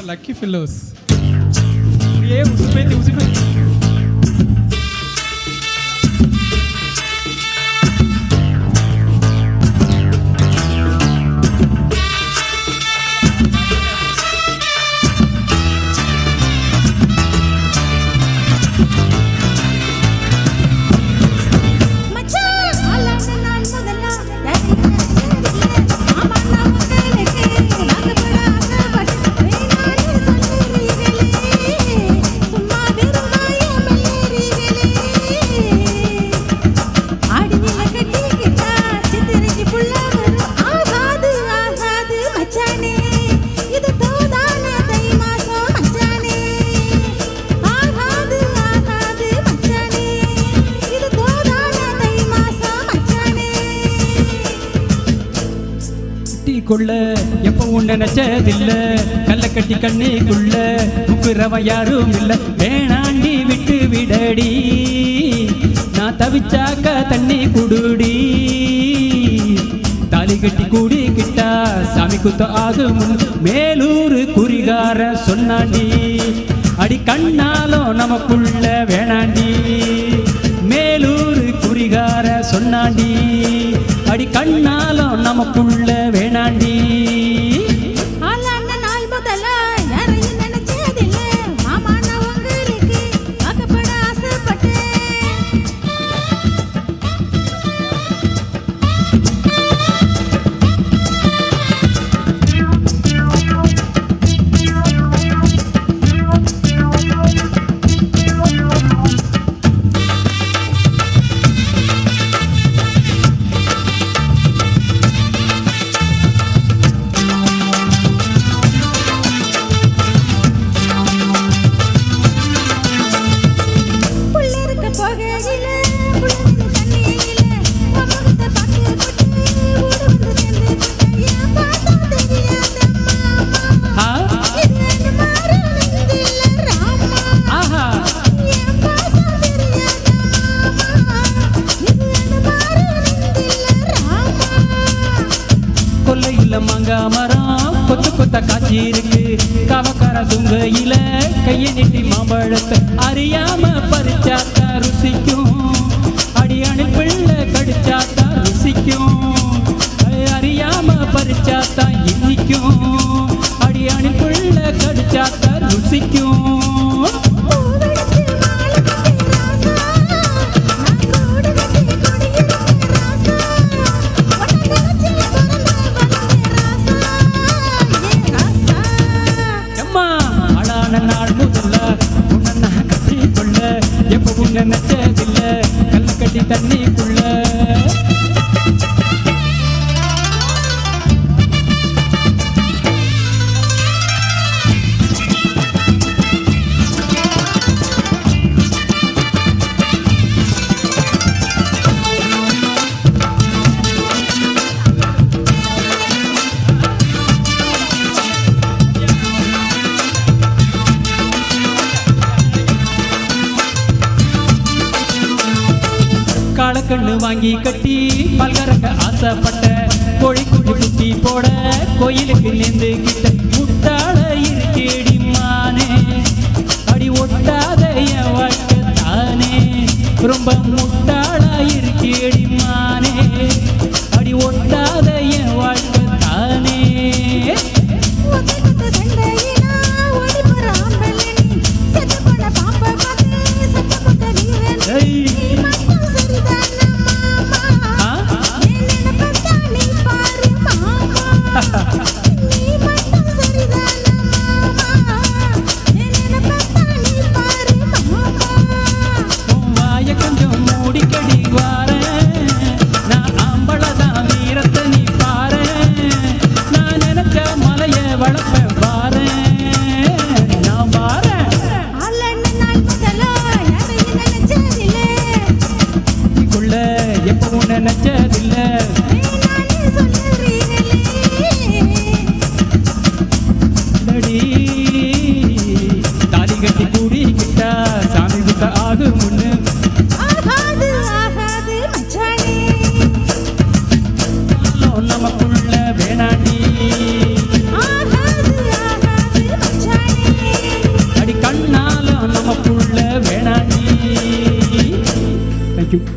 lucky fellows. ये उसी पे கொள்ள எப்பவும் நினைச்சதில்ல கல்ல கட்டி கண்ணிக்குள்ள முக்குறவ யாரும் இல்ல வேணாண்டி விட்டு விடடி நான் தவிச்சாக்க தண்ணி குடுடி தாலி கட்டி கூடி கிட்டா சாமி குத்த ஆகும் மேலூர் குறிகார சொன்னாண்டி அடி கண்ணாலும் நமக்குள்ள வேணாண்டி மேலூர் குறிகார சொன்னாண்டி அடி கண்ணாலும் நமக்குள்ள வேணாண்டி மரம் கொத்து கொத்த காட்சி இருக்கு கவக்கர துங்கையில கையை நீட்டி மாம்பழத்தை அறியாம பறிச்சாத்தா ருசிக்கும் அடியானில் பிள்ளை கடிச்சாத்தா ருசிக்கும் அறியாம பறிச்சாத்தா இனிக்கும் அடியானில் பிள்ளை கடிச்சாத்தா ருசிக்கும் நாள் முதல்ல உன்னை கட்டி கொள்ள எப்பவும் நினைச்சதில்ல கல்ல கட்டி தண்ணிக்குள்ள காலக்கண்ணு வாங்கி கட்டி பல்கரக்க ஆசைப்பட்ட கோழி குஞ்சு குட்டி போட கோயிலுக்கு நேர்ந்து கிட்ட முட்டாள இருக்கேடி மானே அடி ஒட்டாத என் வாழ்க்கை தானே ரொம்ப முட்டாளா இருக்கேடி மானே அடி ஒட்டாத என் வாழ்க்கை தானே கொஞ்சம் மூடிக்கடி வாரேன் நான் ஆம்பளதான் வீரத்தை நீ பாரு நான் நினைச்ச மலைய வளர்ப்ப வாரேன் நான் வாரேன் எப்பவும் நினைச்சதில்ல தாலி கட்டி கூடி கிட்டா சாமி குத்த ஆகும் முன்னு நமக்குள்ள வேணாண்டி தேங்க்யூ.